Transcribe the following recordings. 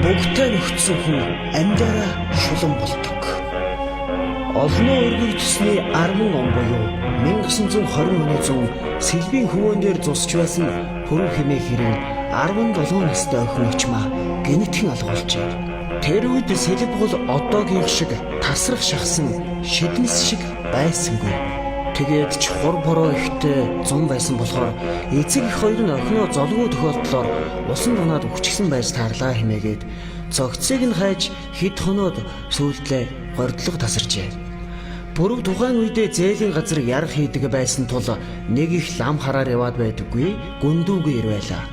бүгдээ нөхцсөн хүн амьдараа шулан болдог. Олноо өргөгдсөний 10 он буюу 1920 оны зун Сэлбийн хөвөн дээр зусч байсан Пүрэв хэмээх хэрэг 17 настай охин очмаа генетикэн алгуулжээ. Тэр үед Сэлб бол одоогийн шиг тасрах шахсан шиднэс шиг байсангүй. Тэгээд ч хур бороо ихтэй зун байсан болохоор эцэг их хоёр нь охиноо золгүй тохиолдлоор усан дунаад өгчихсэн байж таарлаа хэмээгээд цогцыг нь хайж хэд хоноод сүйдлээ гордлого тасарчээ. Пүрэв тухайн үедээ зээлийн газар ярах хийдэг байсан тул нэг их лам хараар яваад байдаггүй, гүндүүгээ ирвэлаа.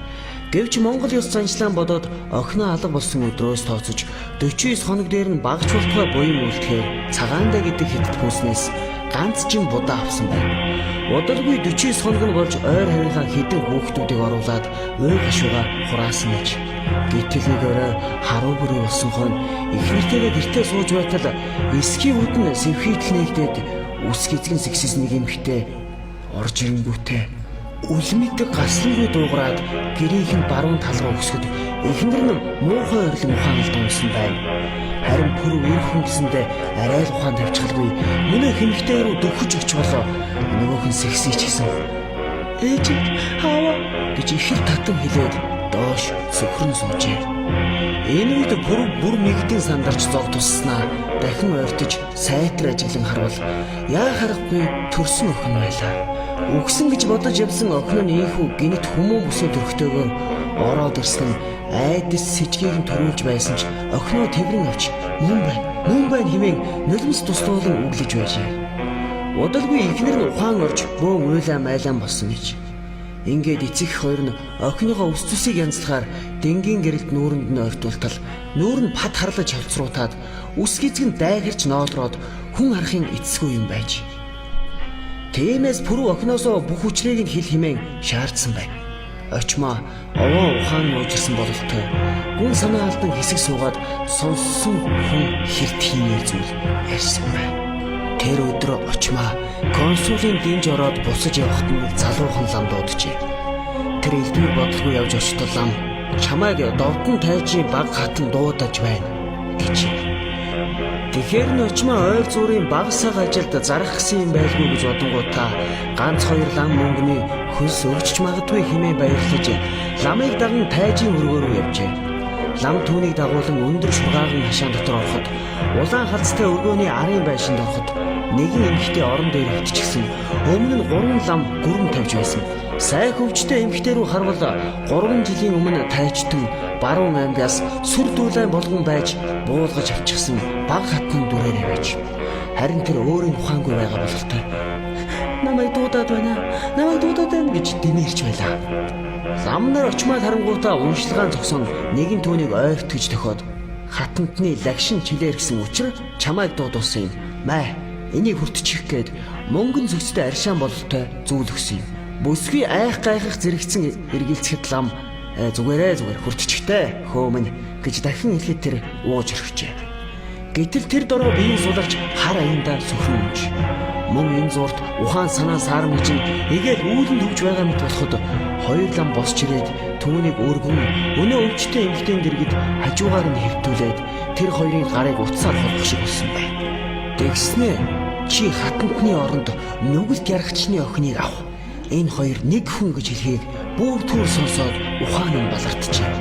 Гэвч Монгол ёс заншлаан бодоод охиноо алга болсон өдрөөс тооцож 49 хоног дээр нь багч болтгой буян үлдэхээр цагаандаа гэдэг хятад хүнснээс ганц жин будаа авсан байна. Удалгүй 49 хоног нь болж ойр харийнхаа хэдэн хүүхдүүдийг оруулаад ой гашууга хураасан гэж. Гэтэл нэг өрөө харуу бүрий болсон хон ихнэртэйгээ гэртээ сууж байтал эсхийн үдэн сэвхийтэл нэгдээд үс гизгэн сэгсэс нэг эмхтэй орж ирэнгүүтээ үлмэдэг гаслангүй дуугараад гэрийнхэн баруун тал руу өсгөд эхнэр нь муухай ойрлон ухаан дууссан байна. Харин Пүрэв ирхэн гэсэндээ арай л ухаан тавьчихалгүй мөнөө хэмхтэй рүү дөхөж оч болоо нөгөөх нь сэгсэж гисэн. Ээж хаваа гэж ихэр татан хэлээд доош сөхрөн суужээ. Энэ үед Пүрэв бүр нэгдэн сандарч зог тусснаа дахин ойртож сайтар ажиглан харвал яа харахгүй төрсөн охин байлаа. Үгсэн гэж бодож явсан охин нь ийхүү гинт хүмүүн бүсээ төрхтэйгээр ороод ирсэн нь айдас сэжгийг нь төрүүлж байсан ч охиноо тэврэн авч мөн байна хэмээн нулимс туслуулан үглэж байжээ. Удалгүй ихнэр нь ухаан орж бөөн уйлаа майлаан болсон гэж. Ингээд эцэг их хоёр нь охиныхоо ус цусыг янзлахаар дэнгийн гэрэлд нүүрэнд нь ойртуултал нүүр нь пад харлаж хавцруултаад ус гизгэн дайгэрч ноолроод хүн харахын эцэсгүй юм байж. Тиймээс Пүрэв охиноосоо бүх хүчрийг нь хэл хэмээн шаардсан байна. Очмоо овоо ухаан нуужирсан бололтой гүн санаа алдан хэсэг суугаад сонссон хүн хэрт хиймээр зүйл ярьсан байна. Тэр өдөр очмоо консулын дэмж ороод буцаж явахад нь залуухан лам дууджээ. Тэр элдвэр бодлого явж очихдоо лам чамайг довдон тайжийн баг хатан дуудаж байна гэж. Тэгэхээр нь очмоо ойл зүрийн багсаг ажилд зарах гэсэн юм байлгүй гэж бодонгуудаа ганц хоёр лам мөнгөний хөлс өгч магадгүй хэмээн баярлаж ламыг даган тайжийн өргөө рүү явжээ. Лам түүнийг дагуулan өндөр шургаагийн хашаан дотор ороход улаан халцтай өргөөний арын байшинд ороход нэгэн эмэгтэй орон дээр хөвтчихсэн. Өмнө нь 3 лам гүрэн тавьж байсан. Сайн хөвчтэй эмэгтэй рүү харвал 3 жилийн өмнө тайчтан баруун аймгаас сүр дүүлэн болгон байж буулгаж авчихсан баг хатан дүрээрээ байж. Харин тэр өөрийн ухаангүй байгаа бололтой. Намайг дуудаад байна гэж дэмэрч байлаа. Лам нар очмаа харангуутаа уншилгаан зогсон нэгэн түүнийг ойртгож төхөөд хатантны лагшин чилээр гэсэн учраас чамайг дуудуулсан юм. Маа энийг хүртчих гээд мөнгөн зүгцтэй аршаан бололтой зүйл өгсөн юм. Бүсгүй айх гайхах зэрэгцэн эргэлзэхэд лам зүгээр хүртчихтэй хөөмн гэж дахин хэлэхэд тэр ууж орхижээ. Гэтэл тэр дороо биеийн суларч хар аяндаа сөхрөнж. Мөн энэ зурт ухаан санаа саармж эгээд үүлэнд хөвж байгаа мэт болоход хоёр лам босч ирээд түүнийг өргөн өнөө өвчтэй эмэгтэй дэргэд хажуугаар нь хэвтүүлээд тэр хоёрын гарыг утсаар холбох шиг болсон байна. Тэгснээ чи хатантны оронд нүгэлт ярагчны охиныг ав. Энэ хоёр нэг хүн гэж хэлхийг бүр түр сонсоод ухаан нь балартжээ.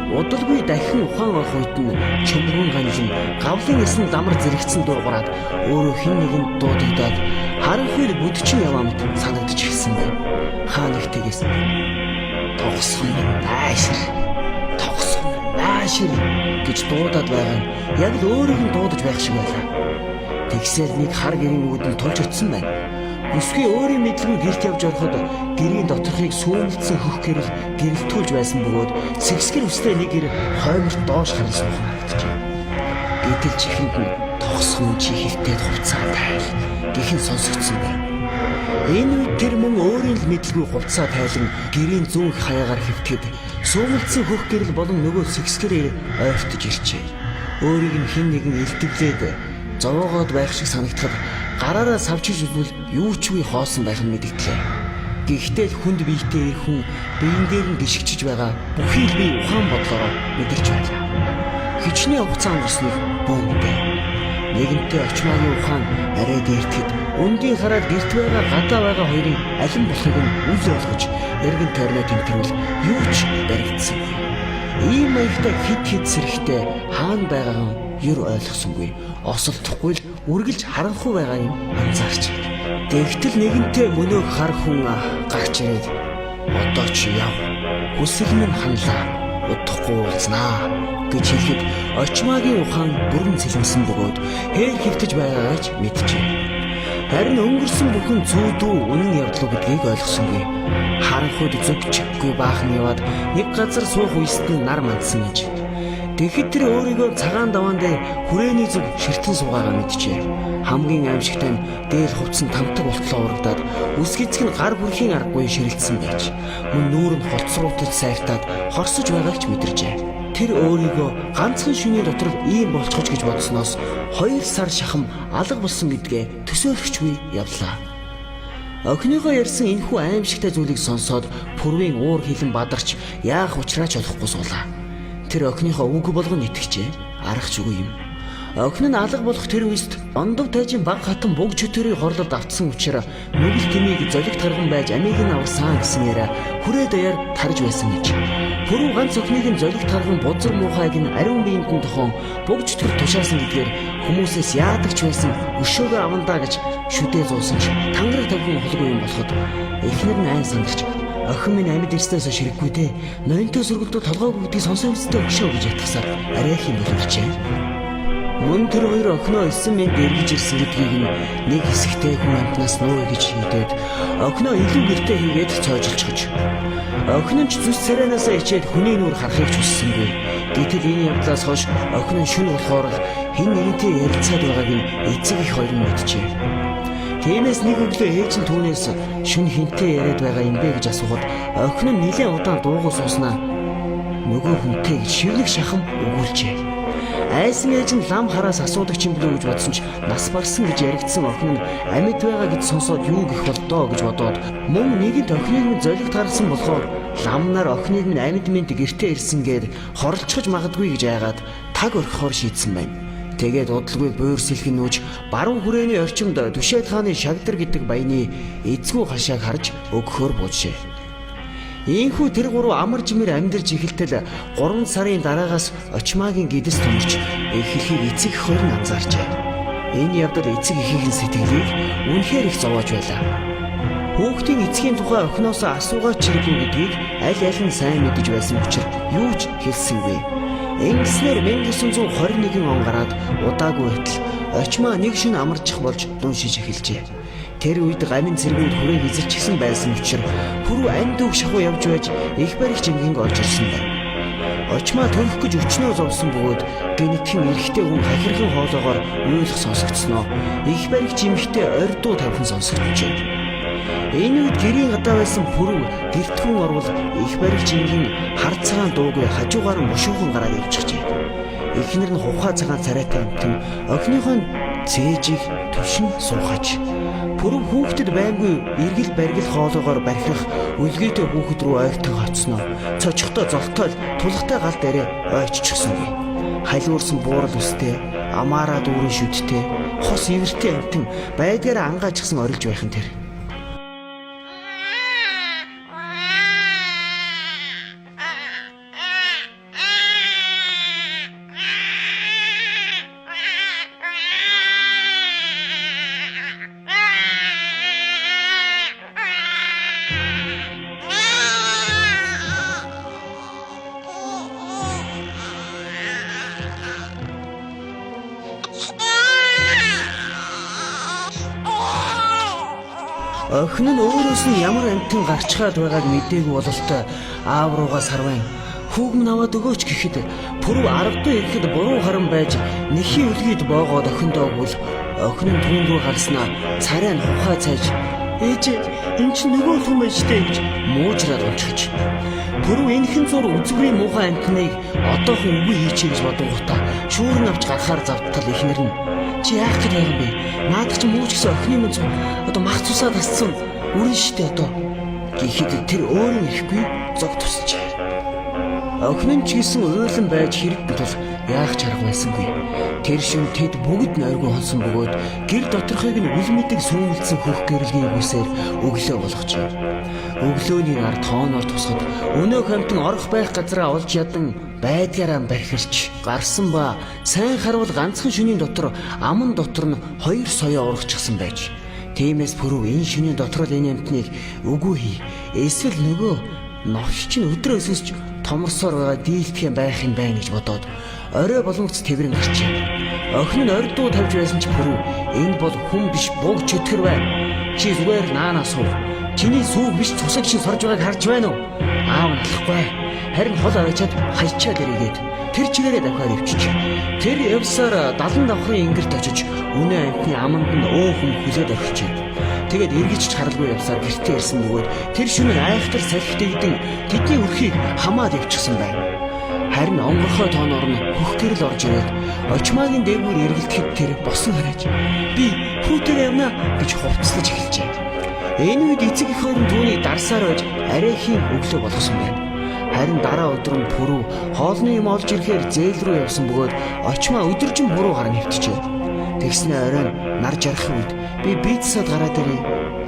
Удалгүй дахин ухаан авах үед нь чөмгөн ганлан гавлын эсэнд дамар зэрэгцэн дуугараад өөрөө хин нэгэнд дуудагдаад харанхуйд бүдчин яваа мэт санагдаж ирсэн байна. Хаа нэгтгээс тогсон наашир гэж дуудаад байгаа нь яг л өөрөөр нь дуудаж байх шиг байлаа. Тэгсээр нэг хар гэрийн үүдэн тулж очсон байна. Бүсгүй өөрийн мэдлэг гэрт явж ороход гэрийн доторхыг сүүмэлдсэн хөх гэрэл гэрэлтүүлж байсан бөгөөд сэгсгэр үстэй нэг гэр хойморт доош харсан харагджээ. Гэтэл чихэнд нь тогсхон чи хилтээд хувцаа тайл гэхэн сонсогдсон байна. Энэ үед тэр мөн өөрийн л мэдлгүй хувцаа тайлан гэрийн зүүн хаягаар хэвтгэд сүүмэлдсэн хөх гэрэл болон нөгөө сэгсгэрээр ойртож ирчээ. Өөрийг нь хэн нэгэн илтгэлээд зовоогоод байх шиг санагдахад гараараа савчиж үзвэл юу ч үгүй хоосон байх нь мэдэгдлээ. Гэхдээ хүнд биетэй хүн биен дээр нь гიშгчж байгаа бүхий л бие ухаан бодлороо мэдэрч байлаа. хичнээн хугацаа өнгөрснийг бөөмдөө. Нэгэнтээ очмаагийн ухаан арай дээртэд өндийн хараад гэрт байгаа гадаа байгаа хоёрын алин болохыг нь үл ойлгож эргэн тойрноо тэмтэрвэл юу ч баригдсан. Ийм маягтай хэд сэрэхтэй хаана байгаагаа ер ойлгосонгүй. Осолдохгүй л үргэлж харанхуй байгаа юм анзаарч. Тэгтэл нэгэнтээ мөнөөх хар хүн гарч ирээд одоо ч яв. Хүсэл минь ханлаа. Удахгүй уулзнаа гэж хэлэхэд очмаагийн ухаан бүрэн цэлмсэн бөгөөд хээр хөвтөж байгаагаа ч мэдчихэ. Харин өнгөрсөн бүхэн зүүдүү үнэн явдал гэдгийг ойлгосонгүй. Харанхуйд зүгчгүй баахан яваад нэг газар суух үест нь нар мандсан гэж. Тэгэхэд тэр өөрийгөө цагаан даваан дээр хүрээний зүг ширтэн суугаагаа мэдчихэ. Хамгийн аимшигтай нь дээр хувцсан тамтаг болтлоо урагдаад үсгэцэг нь гар бүрхийн аргагүй ширэлцсэн байж мөн нүүр нь холцруултаж сайртаад хорсож байгааг ч мэдэржээ. Тэр өөрийгөө ганцхан шөнийн дотор ийм болчихж гэж бодсноос 2 сар шахам алга болсон гэдгээ төсөөлөхчгүй явлаа. Охиныгоо ярьсан энэхүү аимшигтай зүйлийг сонсоод Пүрвийн уур хилэн бадарч яах учраач олохгүй суулаа. Тэр охиныхоо үг болгон итгэжээ. Аргач үгүй юм. Охин нь алга болох тэр үест ондов тайжин баг хатан буг чөтөрийг хорлолд автсан учраас нүгэл тэмийг золигт гарган байж амийг нь авсан гэсэн яриа хүрээ даяар тарж байсан гэж. Пүрв ганц охиныг нь золигт гарган бузар муухайг нь ариун биеинд нь тохон буг чөтгөр тушаасан гэдгээр хүмүүсээс яадаг ч байсан өшөөгөө авандаа гэж шүдээ зуусан ч тангараг тавхан холгүй юм болоход эхнэр нь айн сандарч охин минь амьд ирснээс ширэггүй дээ. Ноёнтой сүргэлтөө толгойг гэдгийг сонсон үстэй өшөө гэж ятгасаар арайх юм боловчээ. Мөн тэр хоёр охиноо 9 минут эргэж ирсэн гэдгийг нэг хэсэгтэй хүн амтнаас нууя гэж хийдээд охиноо илүү гэртээ хийгээд цоожilchгож. Охин нь ч зүс царайнаас ичээд хүний нүур харахыг ч хүссэнгүй. Гэтэл энэ явдлаас хойш охин нь шүн болохоор хэн нэгэнтэй ярилцаад байгааг нь эцэг их хоёр нь мэдчихэ. Тиймээс нэг өглөө ээж нь түүнээс шүн хинтээ яриад байгаа юм бэ гэж асуухад охин нь нэлээд удаан дуугүй сууснаа нөгөө хүнтэй гэж шивнэг шахам өгүүлжээ. Айсан ээж нь лам хараас асуудаг юм билүү гэж бодсон ч нас барсан гэж яригдсан охин нь амьд байгаа гэж сонсоод юу гэх болдоо гэж бодоод мөн нэгэнт охиныг нь золигт гаргасан болохоор ламнаар охиныг нь амьд мэд гэртээ ирсэн гээд хорлцохж магадгүй гэж айгаад таг орхихоор шийдсэн байна. Тэгээд удалгүй буур сэлхэн нүүж баруун хүрээний орчимд Түшээд хааны Шагдар гэдэг баяны эзгүй хашааг харж өгөхөөр буужээ. Ийхүү тэр гурав амар жимээр амьдарч эхэлтэл 3 сарын дараагаас очмаагийн гэдэс томорч эхлэхийг эцэг их хоёр нь анзаарчээ. Энэ явдал эцэг эхийн сэтгэлийг үнэхээр их зовоож байлаа. Хүүхдийн эцгийн тухай охиноос асуугаад чирэггүй гэдгийг аль нь сайн мэдэж байсан учраас юу ч хэлсэнгүй. Ингэснээр 1921 он гараад удаагүй байтал очмаа нэг шөнө амарчих болж дуншиж эхэлжээ. Тэр үед гамин цэргүүд хүрээ хизэрчихсэн байсан учраас Пүрв амьд үг шахуу явж байж их барих жингэнг олж ирсэн байна. Очмаа төрөх гэж өчнөө зовсон бөгөөд гэнэтхэн эрэгтэй хүн хахирхан хоолоогоор уйлах сонсогдсноо их барих жимхтэй ордуу тавхан сонсогджээ. Энэ үед гэрийн гадаа байсан Пүрв гэртгүүн орвол их барих жингийн хар цагаан дуугүй хажуугаар нь мушуухан гараад явчихжээ. Эхнэр нь хухаа цагаан царайтай амтэн охиныхоо цээжийг түшин суухаж Пүрв хүүхдэд баймгүй эргэл баргил хоолоогоор бархих үлгээтэй хүүхэд рүү ойртон хоцсноо. Цочихтой золтой тулгатай гал дээрээ ойччихсангүй. Халиурсан буурал үстэй, амаараа дүүрэн шүдтэй, хос ивэртэй амтэн байдгаараа ангаажчихсан орилж байхын тэр. Охин нь өөрөөс нь ямар амтэн гарчгаад байгааг мэдээгүй бололтой аав руугаа сарван хүүг минь аваад өгөөч гэхэд Пүрв аргагүй ирэхэд буруу харан байж нэхий үлгийд боогоод охиндоо өгвөл охин нь түүн рүү гарснаа царай нь хухаа цайж ээж энэ ч нөгөө хүн байж дээ гэж муужраад унчихж Пүрв энэхэн зур үзгүй муухай амтныг одоохон үгүй хийчихье гэж бодонгуудаа шүүрэн авч гарахаар завтал эхнэр нь чи яах гэж байгаа юм бэ? Наад чи мууч гэсэн охины минь одоо мах цусаад асцсан үрэн штэ одоо гэхэд тэр өөрөө ирэхгүй зог тусчээ. Охин нь ч гэсэн уйлан байж хэрэггүй тул яах чарга байсангүй. Тэр шин тэд бүгд нойргүй хонсон бөгөөд гэр доторхыг нь үл мэдэг сүймэлцэн хөх гэрэлгийн үсээр өглөө болгожээ. Өглөөний нар тооноор тусахад өнөө хамтан орох байх газраа олж ядан байдгаараа бархирч гарсан ба сайн харвал ганцхан шөнийн дотор аман дотор нь 2 соёо урагчсан байж. Тиймээс пүрв энэ шөнийн дотор л энэ амтныг үгүй хий. Эсвэл нөгөө новш чинь өдрөө өсөж томорсоор байгаа дийлдэхин байх юм байна гэж бодоод орой боломжц тэрэн гарчээ. Охин нь ордуу тавьж байсан ч пүрв энэ бол хүн биш буг чөтгөр байна. Чи зүгээр наанаа суув. Чиний сүүг биш цусаг шин сорж байгааг харж байна уу? Аав нь алахгүй. Харин хол авчиад хайчаад ирээд тэр чигээрээ давхаар өвчиж. Тэр явсаар 70 давхрын ингэрт очиж үнэ амтны аманд нь өөхөн хүлээд орчихжээ. Тэгээд эргэж ч харалгүй явсаар гэртээ ирсэн бөгөөд тэр шөнө айхтар салхитэгдэн тэдний өрхийг хамаад явчихсан байна. Харин онгорхой тооноор нь хөх гэрэл орж ирээд очмаагийн дээгүүр эргэлдэхэд тэр босон хараач. Би хүүтээр явна гэж хувцлаж эхэлжээ. Энэ үед эцэг эх хоёр түүнийг дарсаар байж арайхийн өглөө болгосон байна. Харин дараа өдөр нь пүрв хоолны юм олж ирэхээр зээл рүү явсан бөгөөд очмаа өдөржин буруу гарan хөвтжээ. Тэгснэ оройн нар жарах үед би бицсад гараад ирээ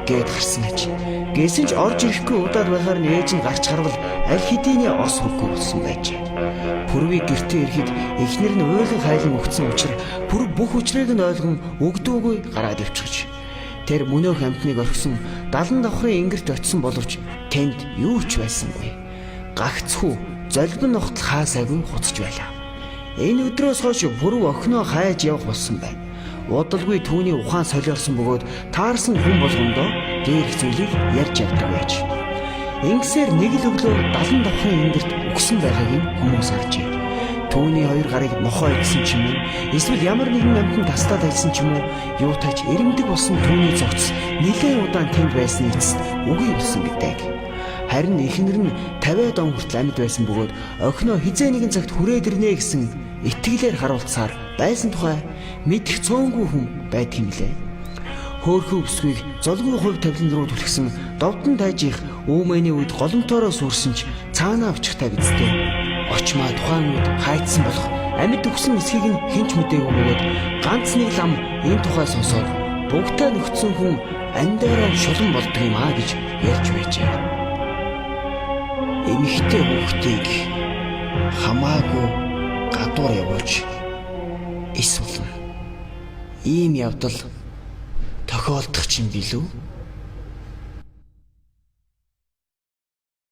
гэд гарсан аж. Гэсэн ч орж ирэхгүй удаад байхаар нь ээж нь гарч харвал аль хэдийн ос хөвгүй болсон байж. Пүрвийг гэртээ ирэхэд эхнэр нь уйлан хайлан өгсөн учраас пүрв бүх учрыг нь ойлгон өгдөөгүй гараад ивчихж. Тэр мөнөөх амтныг орхисон 70 давхрын ингэрт очисон боловч тэнд юу ч байсангүй. Гагцхүү золбин ногтол хаасаагүй хуцж байлаа. Энэ өдрөөс хойш пүрв охиноо хайж явах болсон байна. Удалгүй түүний ухаан солиорсон бөгөөд таарсан хүн болгондоо дээрх зүйлийг ярьж явдаг байж. Ингэсээр нэг л өглөө 70 давхрын ингэрт өгсөн байгааг нь хүмүүс харжээ. Түүний 2 гарыг нохоо идсэн ч юм уу, эсвэл ямар нэгэн амтнд тастаад ажилласан ч юм уу, юу тач эрэмдэг болсон түүний зогц нэлээд удаан тэнд байсан эцэст үгүй болсон гэдэг. Харин эхнэр нь 50 он хүртэл амьд байсан бөгөөд охиноо хизээ нэгэн цагт хүрээд ирнэ гэсэн итгэлээр харуулцаар байсан тухай мэдэх цөөнгүй хүн байдаг юм лээ. Хөөхөө өсвийг золгүй хувь тавилан руу түлхсэн довдон тайжих өөмөний үед голомтоороо сүрсэн ч цаанаа авчихтай биздээ. Очмаа тухайн үед хайцсан болох амьд өгсөн эсхийг нь хинч мэдээгүй бөгөөд ганц нэг лам энэ тухай сонсоод бүгдээ нөхцөн хүн андаараа шулан болдог юм аа гэж ярьж байжээ. Эмэгтэй хүүхдийг хамаагүй гадуур явуулж эсвэл ийм явдал тохиолдох чинь билүү?